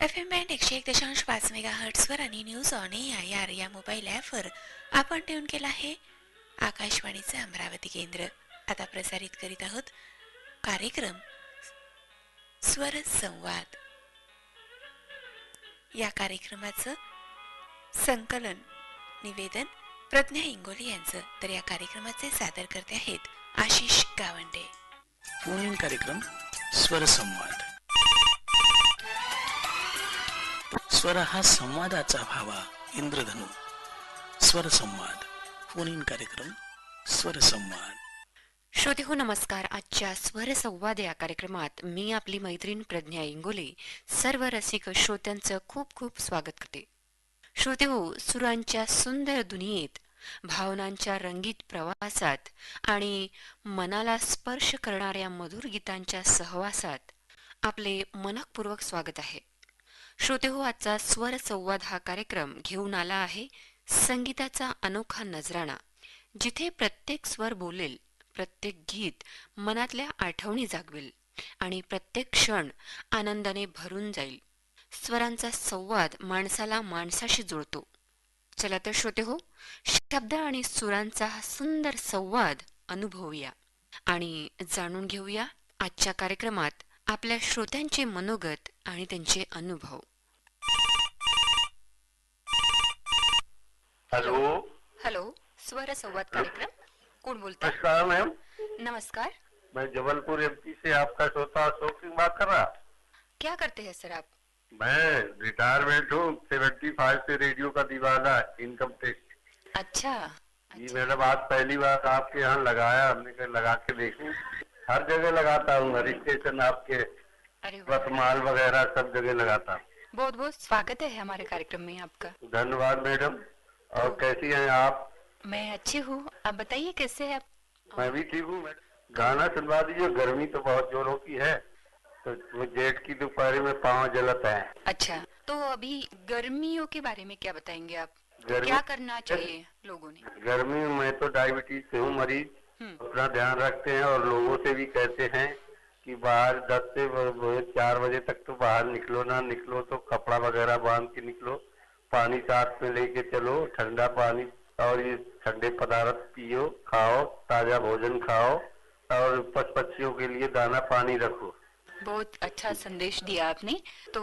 FM band 101.5 मेगाहर्ट्झवर आणि news on AIR या mobile ॲपवर आपण ट्यून केला आहे आकाशवाणीचे अमरावती केंद्र. आता प्रसारित करीत आहोत कार्यक्रम स्वर संवाद. या कार्यक्रमाचं संकलन निवेदन प्रज्ञा इंगोली यांचं, तर या कार्यक्रमाचे सादर करते आहेत आशिष गावंडे. फोन कार्यक्रम स्वर संवाद. स्वर हा संवादाचा भावा इंद्रधनु. स्वर संवाद फोन इन कार्यक्रम स्वर संवाद. श्रोते हो नमस्कार. आजच्या स्वर संवाद या कार्यक्रमात मी आपली मैत्रीण प्रज्ञा इंगोले सर्व रसिक श्रोत्यांचं खूप खूप स्वागत करते. श्रोते हो, सुरांच्या सुंदर दुनियेत, भावनांच्या रंगीत प्रवासात आणि मनाला स्पर्श करणाऱ्या मधुर गीतांच्या सहवासात आपले मनःपूर्वक स्वागत आहे. श्रोते हो, आजचा स्वर संवाद हा कार्यक्रम घेऊन आला आहे संगीताचा अनोखा नजराणा, जिथे प्रत्येक स्वर बोलेल, प्रत्येक गीत मनातल्या आठवणी जागवेल आणि प्रत्येक क्षण आनंदाने भरून जाईल. स्वरांचा संवाद माणसाला माणसाशी जोडतो. चला तर श्रोते हो, शब्द आणि सुरांचा हा सुंदर संवाद अनुभवूया आणि जाणून घेऊया आजच्या कार्यक्रमात आपल्या श्रोत्यांचे मनोगत आणि त्यांचे अनुभव. हेलो हॅलो, स्वर संवाद कार्यक्रम, कोण बोलता? नमस्कार मैम, नमस्कार. मैं जबलपुर एमपी से आपका श्रोता अशोक सिंह बात कर रहा. क्या करते हैं सर आप? मैं रिटायरमेंट हूँ, 75 से रेडियो का दीवाना, इनकम टैक्स. अच्छा. जी मैडम, आज पहली बार आपके यहाँ लगाया, हमने कहा लगा के देखूं. हर जगह लगाता हूँ, हर स्टेशन आपके, अरे वाह, वर्तमान वगैरह सब जगह लगाता हूँ. बहुत बहुत स्वागत है हमारे कार्यक्रम में आपका. धन्यवाद मैडम. और कैसी हैं आप? मैं अच्छी हूँ, आप बताइए कैसे हैं आप? मैं भी ठीक हूँ मैडम. गाना सुनवा दीजिए, गर्मी तो बहुत जोरों की है, तो वो जेठ की दोपहर में पाँव जलता है. अच्छा, तो अभी गर्मियों के बारे में क्या बताएंगे आप? गर्मी क्या करना चाहिए लोगों ने? गर्मी में मैं तो डायबिटीज से हूँ मरीज, अपना ध्यान रखते हैं और लोगों से भी कहते हैं कि बाहर 10 से 4 बजे तक तो बाहर निकलो, ना निकलो तो कपड़ा वगैरह बांध के निकलो, पानी साथ में लेके चलो, ठंडा पानी और ये ठंडे पदार्थ पियो, खाओ, ताजा भोजन खाओ और पशु पक्षियों के लिए दाना पानी रखो. बहुत अच्छा संदेश दिया आपने. तो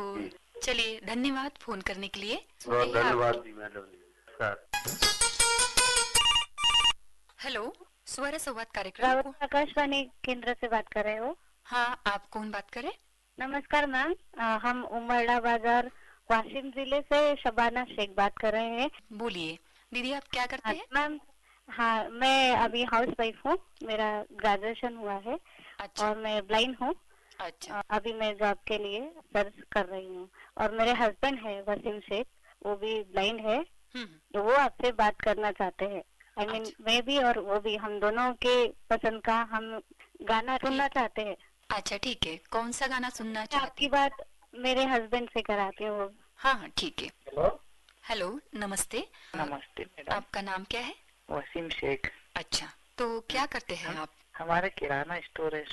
चलिए, धन्यवाद फोन करने के लिए. बहुत सुनिए आप. धन्यवाद जी मैडम. हेलो, स्वर संवाद कार्यक्रम. रावत आकाशवाणी केंद्र से बात कर रहे हो? हाँ, आप कौन बात करें? नमस्कार मैम, हम उमरला बाजार वाशिम जिले से शबाना शेख बात कर रहे हैं. बोलिए दीदी, आप क्या करते हैं? मैम, हाँ, मैं अभी हाउस वाइफ हूँ, मेरा ग्रेजुएशन हुआ है. अच्छा. और मैं ब्लाइंड हूँ. अच्छा. अभी मैं जॉब के लिए सर्च कर रही हूँ. और मेरे हस्बैंड है वसीम शेख, वो भी ब्लाइंड है, तो वो आपसे बात करना चाहते हैं. आई मीन मैं भी और वो भी, हम दोनों के पसंद का हम गाना सुनना चाहते हैं. अच्छा, ठीक है. कौन सा गाना सुनना चाहती आपकी बात मेरे हस्बैंड से कराती हूँ. हाँ हाँ, ठीक है. हेलो, हेलो, नमस्ते. नमस्ते मैडम. आपका नाम क्या है? वसीम शेख. अच्छा, तो क्या करते हैं आप? हमारा किराना स्टोर है,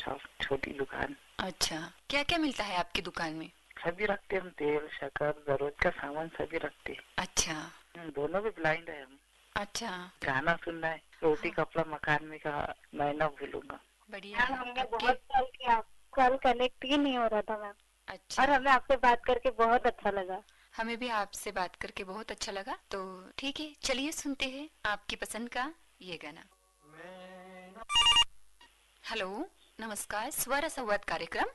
छोटी दुकान. अच्छा, क्या क्या मिलता है आपकी दुकान में? सभी रखते हम, तेल शक्कर जरूरत का सामान सभी रखते. अच्छा. दोनों भी ब्लाइंड है हम. अच्छा, गाना सुनना है, रोटी कपड़ा मकान में का मैं ना भूलूंगा. बढ़िया. हमने आपके- बहुत कॉल किया, कॉल कनेक्ट ही नहीं हो रहा था मैम, अच्छा, और हमें आपसे बात करके बहुत अच्छा लगा. हमें भी आपसे बात करके बहुत अच्छा लगा. तो ठीक है, चलिए सुनते हैं आपकी पसंद का ये गाना. हेलो, नमस्कार. स्वर संवाद कार्यक्रम.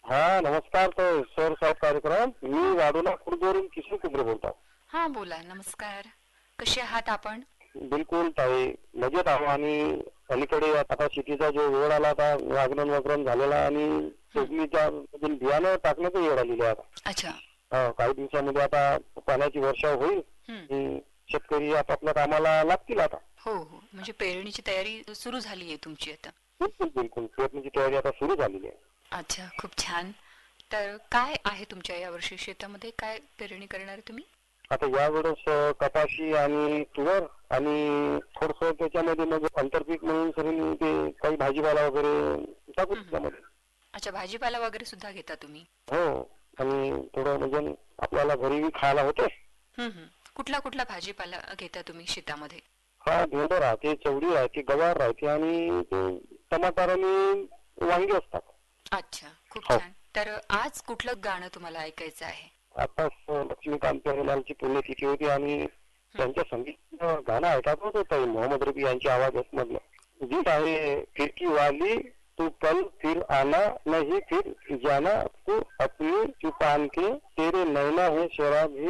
हा नमस्कार. तो सर साहेब कार्यक्रम, मी वाडोला खुर्दवरून किशोर कुंद्रे बोलतो. हा, बोला. नमस्कार. कसे आहात आपण? बिलकुल ताई, मजेत आहो. आणि अलीकडे आता शेतीचा जो वेळ आला, आता लागण वगरण झालेला आणि शेतीच्या बियाणं टाकण्याचं वेळ आलेली आहे आता. अच्छा. काही दिवसामध्ये आता पाण्याची वर्षा होईल. शेतकरी आपापल्या कामाला लागतील आता. हो हो, म्हणजे पेरणीची तयारी सुरू झाली आहे तुमची आता. बिलकुल बिलकुल, पेरणीची तयारी आता सुरू झालेली आहे. अच्छा, खूप छान. तर काय आहे तुमच्या यावर्षी शेतामध्ये, काय पेरणी करणार आहे तुम्ही? आता यावेळेस कपाशी आणि तुवर आणि थोडस त्याच्यामध्ये मग आंतरपीक म्हणून सगळी ते काही भाजीपाला वगैरे टाकू त्यामध्ये. अच्छा, भाजीपाला वगैरे सुद्धा घेता तुम्ही? हो, आणि थोडं म्हणजे आपल्याला घरी खायला होते. कुठला कुठला भाजीपाला घेता तुम्ही शेतामध्ये? हा, भेंड राहते, चवडी राहते, गवार राहते आणि ते टमाटर आणि वांगी असतात. अच्छा, खूप हो. छान. तर आज कुठलं गाणं तुम्हाला ऐकायचं आहे? आता लक्ष्मीकांत प्यारेलालची पुण्यतिथी होती आणि त्यांच्या संगीत गाणं ऐकत होतं मोहम्मद रफी यांच्या आवाजात मधलं गीत आहे, खिडकी वाली तू कल फिर आना नहीं फिर जाना, तू अपनी चुपान के तेरे नैना है शराबी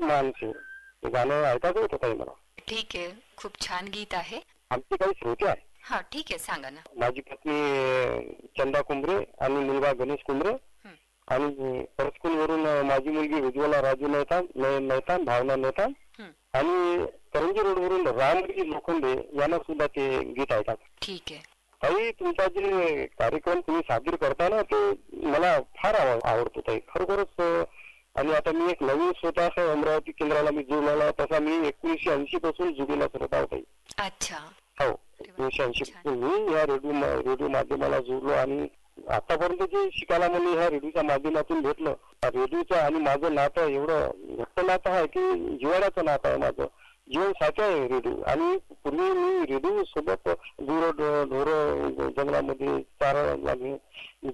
मान से. हे गाणं ऐकायचं होतं ताई मला. ठीक आहे, खूप छान गीत आहे. आमचे काही श्रोते आहे. हा, ठीक आहे, सांगा ना. माझी पत्नी चंदा कुंभरे आणि मुलगा गणेश कुंभरे आणि परस्कूल वरून माझी मुलगी उज्ज्वला राजू नेतान भावना नेतान आणि करंजी रोड वरून रामजी लोखंडे यांना सुद्धा ते गीत ऐकतात. ठीक आहे. ताई, तुमचा जे कार्यक्रम तुम्ही सादर करता ना, ते मला फार आवडतो ताई, खरोखरच. आणि आता मी एक नवीन श्रोता आहे, अमरावती केंद्राला मी जोडलेला, तसा मी 1980 पासून जुडलेला श्रोता होता. अच्छा. हो, 1980 पासून मी या रेडिओ माध्यमाला जोडलो आणि आतापर्यंत जे शिकायला मला ह्या रेडिओच्या माध्यमातून भेटलं, रेडिओचं आणि माझं नातं एवढं घट्ट नातं आहे की जिव्हाळ्याचं नातं आहे माझं. जीवन साथी आहे रेडिओ. आणि पूर्वी मी रेडिओ सोबत ढोर जंगलामध्ये चारायला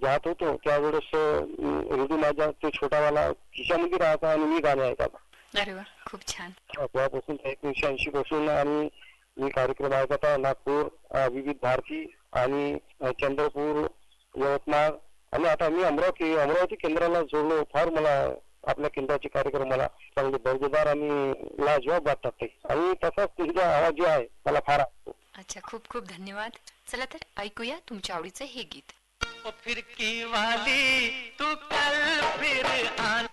जात होतो, त्यावेळेस रेडिओ माझ्या ते छोटावाला खिशामध्ये राहता आणि मी गाणे ऐकायचा. अरे वा, खूप छान. तेव्हापासून 1980 पासून आणि मी कार्यक्रम ऐकता नागपूर, विविध भारती आणि चंद्रपूर, यवतमाळ आणि आता मी अमरावती केंद्राला जोडलो. फार मला आपल्या केंद्राचे कार्यक्रम मला चांगले दर्जेदार आणि लाजवाब वाटतात ते. आणि तसाच तुझा आवाज जो आहे मला फार आवडतो. अच्छा, खूप खूप धन्यवाद. चला तर ऐकूया तुमच्या आवडीचं हे गीत. फिरकी वाली तू कल फिर आना.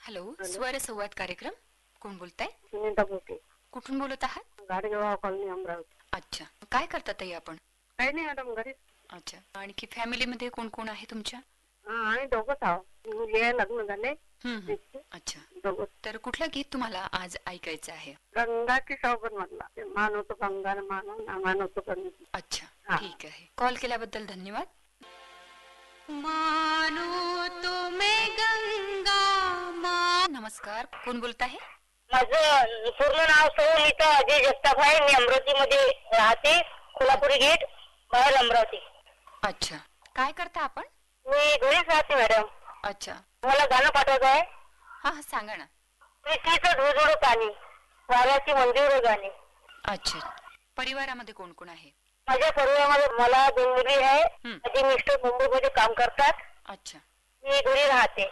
हॅलो, स्वर संवाद कार्यक्रम. कोण बोलताय? सुनीता बोलते, कुठून बोलत आहात? गाडगेबाव कॉलनी, अमरावती. अच्छा, काय करतात ताई आपण? काही नाही मॅडम, घरीच. अच्छा, आणखी फॅमिलीमध्ये कोण कोण आहे तुमच्या? आम्ही दोघंच आहोत. मुली आहे, लग्न झाले. अच्छा, दोघं. तर कुठलं गीत तुम्हाला आज ऐकायचं आहे? गंगाची सोबत म्हटला, मानो तो गंगा मानो ना मानो तो गंगा. अच्छा, हा. ठीक आहे. कॉल केल्याबद्दल धन्यवाद. मानो तुम्हें गंगा मा. नमस्कार, कोण बोलत आहे? माझं पूर्ण नाव सौमिता अजय जगताप आहे. मी अमरावतीमध्ये राहते, कोल्हापुरी गेट बाहेर, अमरावती. अच्छा, काय करता आपण? मी घरीच राहते मॅडम. अच्छा, मला गाणं पाठवायचं आहे. हा हा, सांगा ना. प्रीतीचं धुळधुळ पाणी, वाऱ्याची मंदिर गाणी. अच्छा, परिवारामध्ये कोण कोण आहे? माझ्या परिवारामध्ये मला 2 मुली आहे. माझे मिस्टर मुंबईमध्ये काम करतात. अच्छा, मी घरी राहते.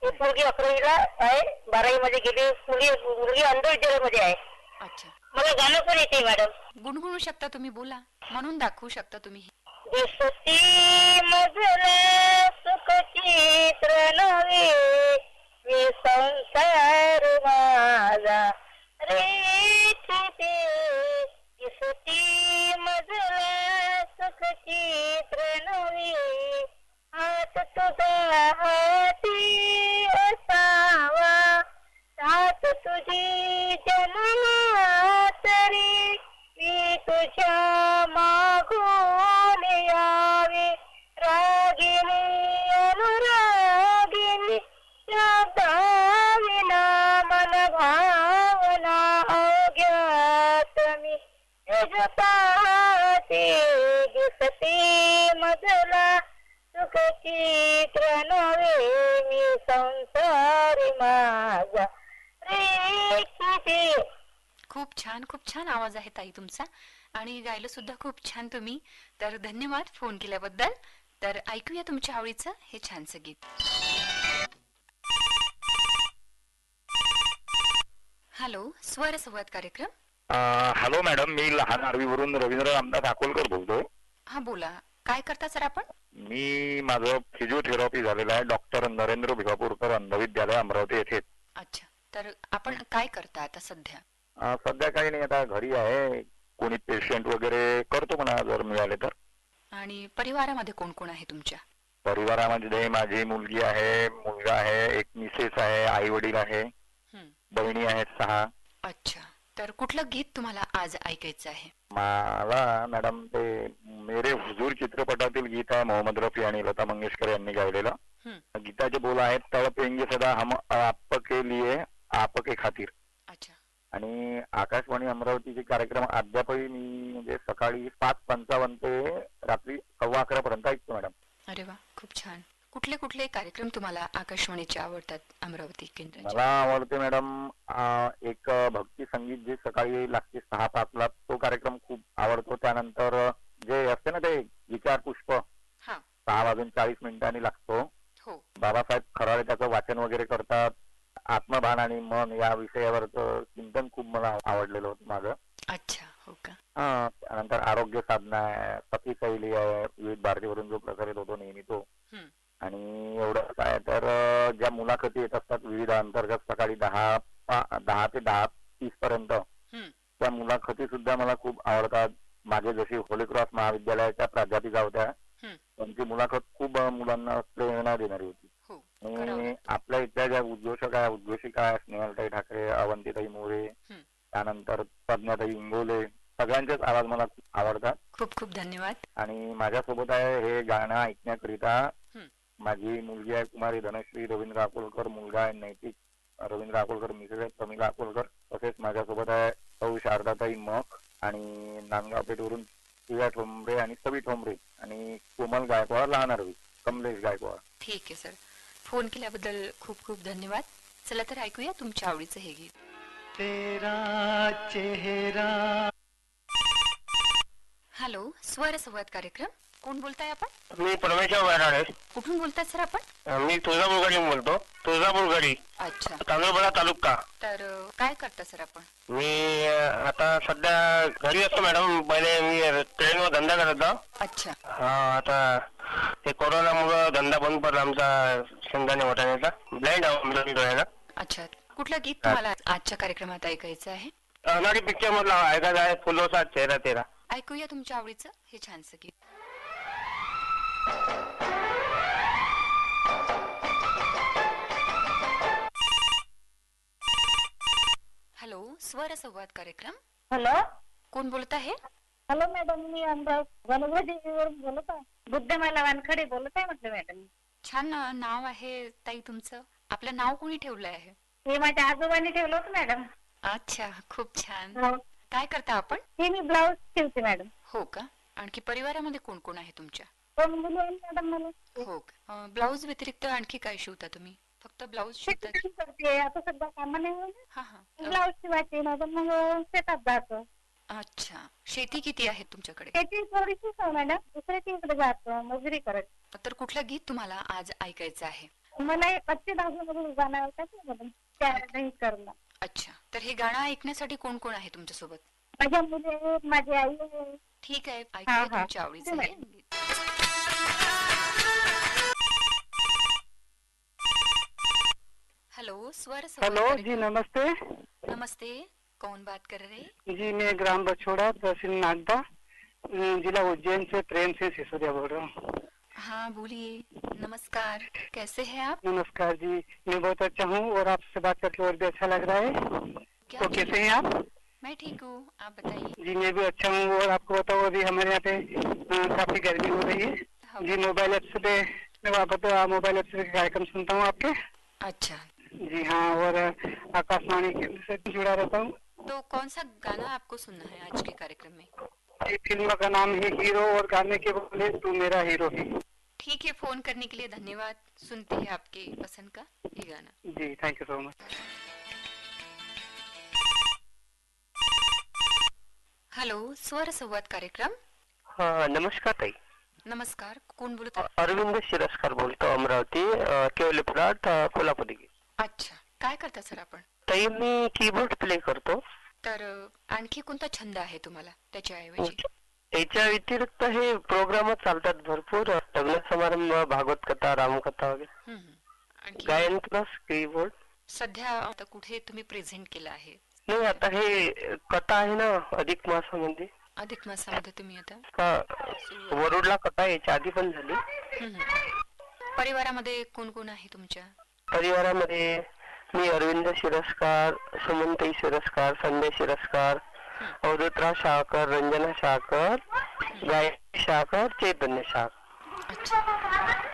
एक मुलगी 11वीला आहे, 12वी मध्ये गेली. मुलगी अंध विद्यालयामध्ये आहे. अच्छा. मला गाणं पण येते मॅडम. गुणगुणू शकता तुम्ही, बोला, म्हणून दाखवू शकता तुम्ही. दिसती मजला सुख चित्र नवे, मी संसार माझा रेखते. दिसती मजला सुख चित्र नवे, हात तुझा हाती असावा, हात तुझी जन्मा तरी मी तुझ्या मागून यावे. रागिनी अनुरागिनी शब्दाविना मन भावना अज्ञात मी पाहते. दिसते मजला सुख चित्र नवे, मी संसारी माझा रेखते. खूप छान, खूप छान आवाज आहे ताई तुमचा आणि गायलं सुद्धा खूप छान तुम्ही. तर धन्यवाद फोन केल्याबद्दल. तर ऐकूया तुमच्या आवडीचं हे छानसं गीत. हॅलो, स्वर संवाद कार्यक्रम. हॅलो मॅडम, मी लहान आरवीवरून रवींद्र रामदास अकोलकर बोलतोय. हा, बोला, काय करता सर आपण? मी माझं फिजिओथेरपी झालेलं आहे डॉक्टर नरेंद्र भिकापूरकर अंधविद्यालय अमरावती येथे. अच्छा, तर आपण काय करता आता सध्या? सध्या काही नाही, आता घरी आहे. कोणी पेशंट वगैरे करतो म्हणा जर मिळाले तर. आणि परिवारामध्ये कोण कोण आहे तुमच्या? परिवारामध्ये माझी मुलगी आहे, मुलगा आहे, एक मिसेस आहे, आई वडील आहे, बहिणी आहेत 6. अच्छा, तर कुठलं गीत तुम्हाला आज ऐकायचं आहे? मला मॅडम ते मेरे हुजूर चित्रपटातील गीत आहे, मोहम्मद रफी आणि लता मंगेशकर यांनी गायलेलं. गीताचे बोल आहेत, तळपेंगे सदा हम आपके लिए आपके खातीर. अच्छा. आणि आकाशवाणी अमरावतीचे कार्यक्रम अद्यापही मी म्हणजे सकाळी 5:55 ते रात्री 11:15 पर्यंत ऐकतो मॅडम. अरे वा, खूप छान. कुठले कुठले कार्यक्रम तुम्हाला आकाशवाणीचे आवडतात अमरावती केंद्राचे? मला आवडते मॅडम एक भक्ती संगीत जे सकाळी लागते 6-5 ला, तो कार्यक्रम खूप आवडतो. त्यानंतर जे असते ना ते विचार पुष्प 6:40 लागतो. बाबासाहेब खराळे त्याचं वाचन वगैरे करतात. आत्मभान आणि मन या विषयावरचं चिंतन खूप मला आवडलेलं होतं माझं. अच्छा, हो का? त्यानंतर आरोग्य साधना आहे, सती शैली आहे, विविध भारतीवरून जो प्रसारित होतो नेहमी तो. आणि एवढं काय तर ज्या मुलाखती येत असतात विविध अंतर्गत सकाळी 10 ते 10:30 पर्यंत, त्या मुलाखती सुद्धा मला खूप आवडतात. मागे जशी होली क्रॉस महाविद्यालयाच्या प्राध्यापिका होत्या, त्यांची मुलाखत खूप मुलांना प्रेरणा देणारी होती. आणि आपल्या इथल्या ज्या उद्घोषिका आहे, स्नेहलताई ठाकरे, अवंतीताई मोरे, त्यानंतर प्रज्ञाताई इंगोले, सगळ्यांचेच आवाज मला खूप आवडतात. खूप खूप धन्यवाद. आणि माझ्यासोबत आहे हे गाणं ऐकण्याकरिता माझी मुलगी आहे कुमारी धनश्री रवींद्र अकोलकर, मुलगा आहे नैतिक रवींद्र अकोलकर, मिसेस आहे प्रमिला अकोलकर. तसेच माझ्यासोबत आहे सौ शारदाताई मख आणि नांदगाव पेठवरून प्रिया ठोंबरे आणि सवी ठोंबरे आणि कोमल गायकवाड, लहान रवी कमलेश गायकवाड. ठीक आहे सर, फोन केल्याबद्दल खूप खूप धन्यवाद. चला तर ऐकूया तुमच्या आवडीचं हे गीत. तेरा चेहरा. हॅलो, स्वर संवाद कार्यक्रम, कोण बोलताय आपण? मी परमेश्वर वैराळे. कुठून बोलताय सर आपण? मी तुळजापूरकडून बोलतो. तुळजापूरगडी, अच्छा. तांदूळबडा तालुका. तर काय करता सर आपण? मी आता सध्या घरी असतो मॅडम. पहिले मी ट्रेनवर धंदा करत होतो. अच्छा. आता हे कोरोनामुळे धंदा बंद पडला आमचा शेंगदाणे वाटाण्याचा. ब्लाइंड आहोत डोळ्याला. अच्छा. कुठलं गीत तुम्हाला आजच्या कार्यक्रमात ऐकायचं आहे? अनाडी पिक्चर मधला ऐकायचं आहे, फुलोसा चेहरा तेरा. ऐकूया तुमच्या आवडीचं हे छानसं गीत. हॅलो, स्वर संवाद कार्यक्रम. हॅलो, कोण बोलत आहे? हॅलो मॅडम, मी वनवाजीवरून बोलत आहे. बुद्धमाला वानखडे बोलत आहे म्हटलं मॅडम. छान नाव आहे ताई तुमचं. आपलं नाव कोणी ठेवलं आहे? हे माझ्या आजोबांनी ठेवलं होतं मॅडम. अच्छा, खूप छान. हो. काय करता आपण? हे मी ब्लाऊज शिवते मॅडम. हो का? आणखी परिवारामध्ये कोण कोण आहे तुमच्या? 2 मुली आहेत मॅडम मला. हो का? ब्लाऊज व्यतिरिक्त आणखी काय शिवता तुम्ही? फक्त ब्लाऊज शिवता? करते आता सध्या कामं नाही. हा हा. ब्लाऊज शिवायचे ना तर मग शेतात जातो. अच्छा. शेती किती आहे तुमच्याकडे? शेती थोडीशी आहे मॅडम. दुसऱ्याच्या इकडे जातो मजुरी करत. तर कुठलं गीत तुम्हाला आज ऐकायचं आहे? मला एक 25 मधून गाणं ऐकायचं मॅडम. त्या करणं. अच्छा. तर हे गाणं ऐकण्यासाठी कोण कोण आहे तुमच्यासोबत? माझ्या मुली आहेत, माझी आई आहे. ठीक आहे, ऐकूया तुमच्या आवडीचं हे गीत. हेलो, स्वर संवाद. हेलो जी, नमस्ते. नमस्ते, कौन बात कर रहे? जी, मैं ग्राम बछोड़ा, तहसील नागदा, जिला उज्जैन से प्रेम से सिसोदिया बोल रहा हूँ. हाँ बोलिए. नमस्कार, कैसे हैं आप? नमस्कार जी, मैं बहुत अच्छा हूँ और आपसे बात करके और भी अच्छा लग रहा है. तो कैसे हैं आप? मैं ठीक हूँ, आप बताइए. जी, मैं भी अच्छा हूँ. और आपको बताओ अभी हमारे यहाँ पे काफी गर्मी हो रही है. जी, मोबाइल ऐप पे मैं मोबाइल ऐप से कार्यक्रम सुनता हूँ आपके. अच्छा जी हाँ, और आकाशवाणी से जुड़ा रहता हूँ. तो कौन सा गाना आपको सुनना है आज के कार्यक्रम में? फिल्म का नाम है हीरो और गाने के बोले तू मेरा हीरो है. ठीक है, फोन करने के लिए धन्यवाद. सुनते हैं आपके पसंद का ये गाना. जी, thank you so much. Hello, स्वर संवाद कार्यक्रम. हा, नमस्कार ताई. नमस्कार, कोण बोलत आहे? अरविंद शिरस्कर बोलतो, अमरावती, केवले प्लॉट, कोल्हापुरी. अच्छा. काय करता सर आपण? ताई, मी कीबोर्ड प्ले करतो. तर आणखी कोणता छंद आहे तुम्हाला त्याच्याऐवजी? याच्या व्यतिरिक्त हे प्रोग्राम चालतात भरपूर, लग्न समारंभ, भागवत कथा, रामकथा वगैरे. गायन प्लस कीबोर्ड. सध्या आता कुठे तुम्ही प्रेझेंट केलं आहे? नाही, आता हे कथा आहे ना अधिक मासामध्ये. अधिक मासामध्ये तुम्ही आता वरुडला कथा याच्या आधी पण झाली. परिवारामध्ये कोण कोण आहे तुमच्या? परिवारामध्ये मी अरविंद शिरस्कार, सुमनताई शिरस्कार, संध्या शिरस्कार, अवधूतराव शाळकर, रंजना शाळकर, गायत्री शाळकर, चैतन्य शाळकर. अच्छा,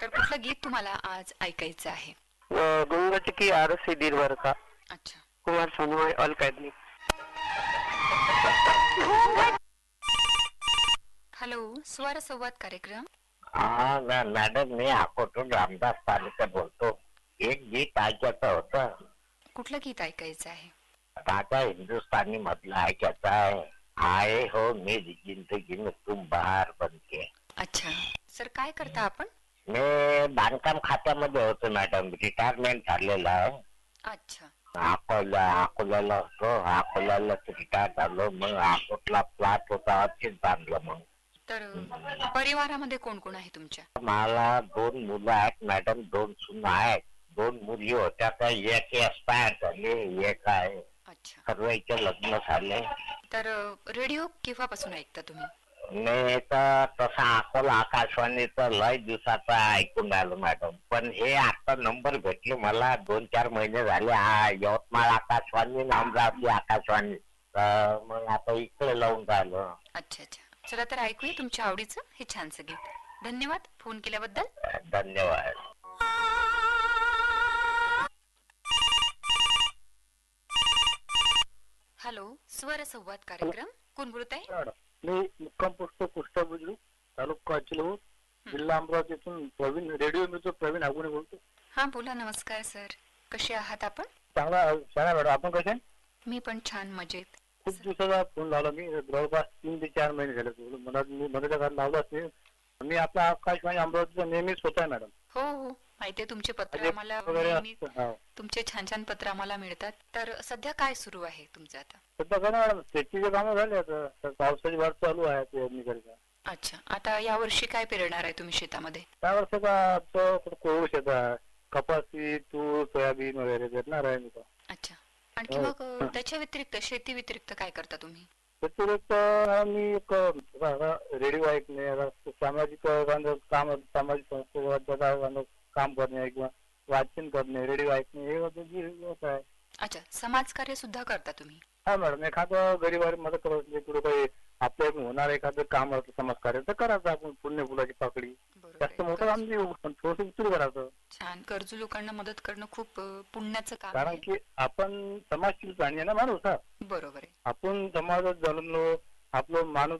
तर कुठलं गीत तुम्हाला आज ऐकायचं आहे? गुंगचकी आरसी दीर्घ का. अच्छा. Kumar Sonawane all academy. Hello, स्वर संवाद कार्यक्रम. हा मॅडम, मी अकोटून रामदास तालुका बोलतो. एक गीत ऐकायचं होतं. कुठलं गीत ऐकायचं आहे? राजा हिंदुस्तानी मधलं ऐकायचं आहे. आए हो मेरी जिंदगी में तुम बहार बनके. अच्छा सर, काय करता आपण? मी बांधकाम खात्यामध्ये होतो मॅडम, रिटायरमेंट झालेलं आहे. अच्छा. अकोल्याला होतो, अकोल्याला रिटायर झालो, मग अकोटला प्लॉट होता, असेच बांधलं. मग तर परिवारामध्ये कोण कोण आहे तुमच्या? मला 2 मुलं आहेत मॅडम, 2 सुना आहेत. 2 मुली होत्या, त्या एक एक्सपायर झाले, एक आहे. अच्छा. सर्वांचे लग्न झाले. तर रेडिओ केव्हापासून ऐकता तुम्ही? मी तर तसा अकोला आकाशवाणीचं लय दिवसाचा ऐकून राहिलो मॅडम, पण हे आता नंबर भेटले मला 2-4 महिने झाले. हा यवतमाळ आकाशवाणी, अमरावती आकाशवाणी, तर मग आता इकडे लावून राहिलो. अच्छा अच्छा, चला तर ऐकूया तुमच्या आवडीचं हे छानसं गीत. धन्यवाद फोन केल्याबद्दल. धन्यवाद. हॅलो, स्वर संवाद कार्यक्रम. कोण बोलत आहे? मी मुक्काम पोस्ट कुष्टा बुजरू, तालुका अचलपूर, जिल्हा अमरावतीतून प्रवीण, रेडिओ मित्र प्रवीण आगुणे बोलतो. हा बोला. नमस्कार सर, कसे आहात आपण? चांगला छान मॅडम, आपण कसे? मी पण छान, मजेत. खूप दिवसाचा फोन लावला मी, जवळपास 3 ते 4 महिने झाले. मी मदत घरात लावलाच नाही. मी आपला आकाशवाणी अमरावतीचा नेहमीच होत आहे मॅडम. हो हो, माहितीये तुमचे पत्र आम्हाला, तुमचे छान छान पत्र आम्हाला मिळतात. तर सध्या काय सुरू आहे तुमचं आता? सध्या काय नाही मॅडम, शेतीचे कामं झाले, आता पावसाची वाढ चालू आहे पेरणीकरिता. अच्छा, आता या वर्षी काय पेरणार आहे तुम्ही शेतामध्ये? त्या वर्षी का कोळू शेत आहे, कपासी, तूर, सोयाबीन वगैरे पेरणार आहे मी. अच्छा, आणखी मग त्याच्या व्यतिरिक्त, शेती व्यतिरिक्त काय करता तुम्ही? व्यतिरिक्त मी एक रेडिओ ऐकणे, सामाजिक काम, सामाजिक संस्थेवर काम करणे किंवा वाचन करणे, रेडिओ ऐकणे, हे होत आहे. अच्छा, समाजकार्य सुद्धा करता तुम्ही? हा मॅडम, एखादं गरीबारी मदत करत, पुढे काही आपल्या होणार एखादं काम असतं समाजकार्य तर करायचं आपण. पुण्य फुलाची पाकळी, जास्त मोठं काम नाही, पण थोडंसं उचलू करायचं. छान. गरजू लोकांना मदत करणं खूप पुण्याचं काम, कारण की आपण समाजशील प्राणी आहे ना माणूस. हा बरोबर आहे. आपण समाजात जन्मलो, आपलं माणूस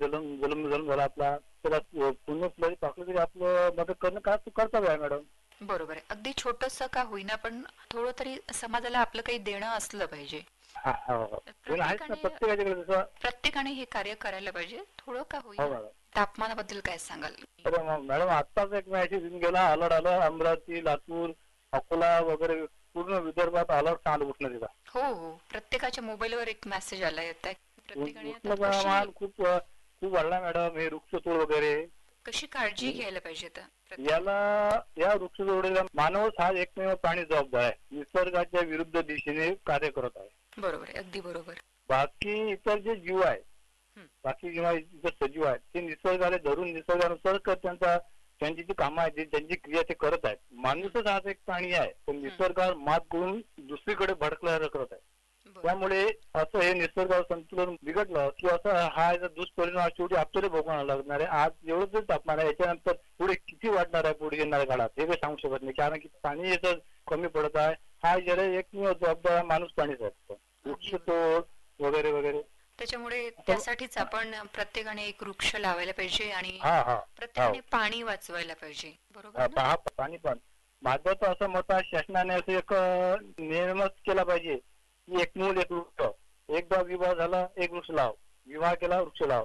जन्म झाला आपला, तर पुण्य फुलाची पाकळी तरी आपलं मदत करणं का कर्तव्य आहे मॅडम. बरोबर आहे. अगदी छोटस का होईना, पण थोडं तरी समाजाला आपलं काही देणं असलं पाहिजे. प्रत्येकाने हे कार्य करायला पाहिजे, थोडं का होईना. तापमानाबद्दल काय सांगाल? मॅडम, आत्ताच एक मॅसेज येऊन गेला, अलर्ट आलं, अमरावती, लातूर, अकोला वगैरे पूर्ण विदर्भात अलर्ट आलं उष्णतेचा. हो हो, प्रत्येकाच्या मोबाईलवर एक मेसेज आलाय. खूप खूप वाढला मॅडम. हे वृक्षतोड वगैरे, कशी काळजी घ्यायला पाहिजे आता? याला, या वृक्षतोडीला मानवच हा एकमेव प्राणी जबाबदार आहे. निसर्गाच्या विरुद्ध दिशेने कार्य करत आहे. बरोबर आहे, अगदी बरोबर. बाकी इतर जे जीव आहे, बाकी जेव्हा इतर सजीव आहेत, ते निसर्गाला धरून निसर्गानुसार त्यांची जी कामं आहेत, त्यांची क्रिया ते करत आहेत. माणूसच हा एक प्राणी आहे, पण निसर्गावर मात करून दुसरीकडे भडकला करत आहे. त्यामुळे असं हे निसर्ग संतुलन बिघडलं की असं हा दुष्परिणाम शेवटी आपल्याला भोगावं लागणार आहे. आज एवढं जर तापमान आहे, याच्यानंतर पुढे किती वाढणार आहे पुढे येणाऱ्या काळात हे काही सांगू शकत नाही. कारण की पाणी याचं कमी पडत आहे. हा जरा एकमेव जबाबदार माणूस पाणीच आहे, वृक्षतोड वगैरे वगैरे. त्याच्यामुळे त्यासाठीच आपण प्रत्येकाने एक वृक्ष लावायला पाहिजे आणि प्रत्येकाने पाणी वाचवायला पाहिजे. बरोबर. पाणी पण महत्वाचं असं मत आहे, शासनाने असं एक नियमच केला पाहिजे की एक मूल एक वृक्ष. एकदा विवाह झाला, एक वृक्ष लाव, विवाह केला वृक्ष लाव,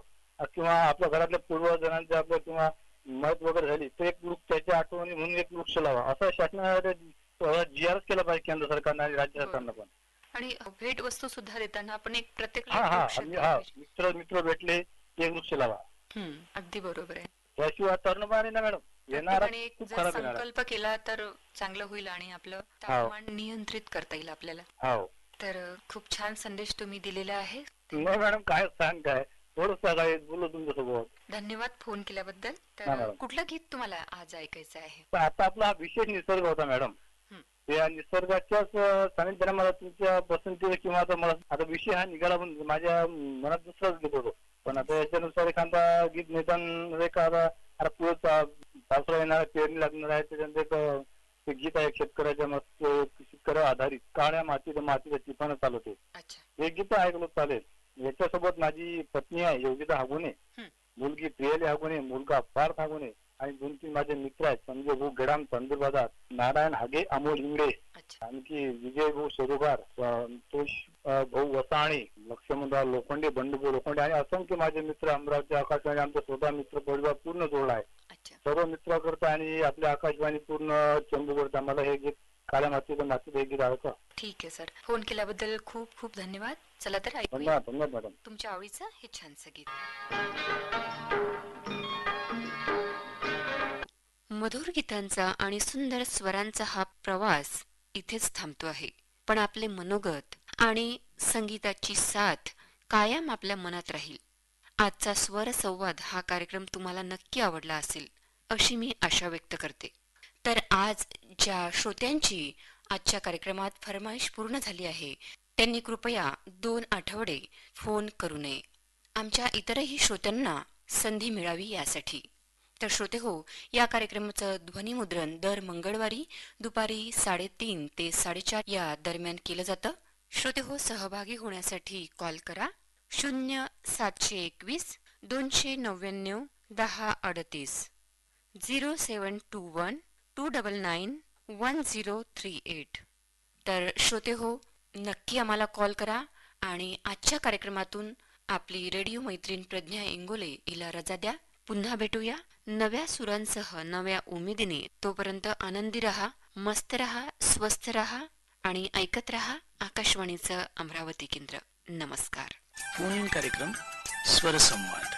किंवा आपल्या घरातल्या पूर्वजनांच्या आपल्या किंवा मत वगैरे झाली तर एक वृक्ष, त्याच्या आठवणी म्हणून एक वृक्ष लावा, असं शासनाने जीआरच केला पाहिजे केंद्र सरकारनं आणि राज्य सरकारनं पण. आणि भेट वस्तू सुद्धा देताना आपण एक प्रत्येक मित्र भेटले एक वृक्ष लावा. अगदी बरोबर आहे. त्याशिवाय तरुण ना मॅडम येणार संकल्प केला तर चांगलं होईल आणि आपलं तापमान नियंत्रित करता येईल आपल्याला. तर खूप छान संदेश तुम्ही दिलेला आहे. मॅडम काय सांग, काय थोडं काय बोलू तुमच्यासोबत. धन्यवाद फोन केल्याबद्दल. तर कुठलं गीत तुम्हाला आज ऐकायचं आहे? आता आपला हा विशेष निसर्ग होता मॅडम, या निसर्गाच्याच सानिध्याने मला तुमच्या पसंती किंवा आता मला आता विषय हा निघाला पण माझ्या मनात दुसराच घेत होतो, पण आता याच्यानुसार एखादा गीत निदान एखादा आता पुढे पावसाळा येणार पेरणी लागणार आहे, त्याच्यानंतर ते गीत आहे शेतकऱ्याच्या मस्त शेतकऱ्या आधारित काळ्या मातीचा टिपाणं चालवते, हे गीत ऐकलं चालेल. याच्यासोबत माझी पत्नी आहे योगिता हागुने, मुलगी प्रियली हागुने, मुलगा पार्थ हागुने आणि 2-3 माझे मित्र आहेत, संजय भाऊ गडाम तंदुरबाजार, नारायण हागे, अमोल इंगळे, आणखी विजय भाऊ सरोगार, संतोष भाऊ वसाणे, लक्ष्मणराव लोखंडे, बंडूभाऊ लोखंडे आणि असंख्य माझे मित्र अमरावती आकाशवाणी आमचा स्वतः मित्र परिवार पूर्ण जोडला आहे. सर्व मित्र करता आणि आपल्या आकाशवाणी पूर्ण चंबू करता मला हे गीत काळ्या मातीचं हे गीत आहे का? ठीक आहे सर, फोन केल्याबद्दल खूप खूप धन्यवाद. चला तर धन्यवाद मॅडम. तुमच्या आवडीचं हे छानसं गीत. मधुर गीतांचा आणि सुंदर स्वरांचा हा प्रवास इथेच थांबतो आहे, पण आपले मनोगत आणि संगीताची साथ कायम आपल्या मनात राहील. आजचा स्वर संवाद हा कार्यक्रम तुम्हाला नक्की आवडला असेल अशी मी आशा व्यक्त करते. तर आज ज्या श्रोत्यांची आजच्या कार्यक्रमात फरमाईश पूर्ण झाली आहे त्यांनी कृपया 2 आठवडे फोन करू नये. आमच्या इतरही श्रोत्यांना संधी मिळावी यासाठी. तर श्रोते हो, या कार्यक्रमाचं ध्वनिमुद्रण दर मंगळवारी दुपारी 3:30 ते 4:30 या दरम्यान केलं जातं. श्रोते हो, सहभागी होण्यासाठी कॉल करा 0721 299 1038 0721 299 1038. तर श्रोते हो, नक्की आम्हाला कॉल करा आणि आजच्या कार्यक्रमातून आपली रेडिओ मैत्रीण प्रज्ञा इंगोले हिला रजा द्या. पुन्हा भेटूया नव्या सुरांसह नव्या उमेदीने. तोपर्यंत आनंदी रहा, मस्त रहा, स्वस्थ रहा आणि ऐकत रहा आकाशवाणीचं अमरावती केंद्र. नमस्कार. फोन इन कार्यक्रम स्वरसंवाद.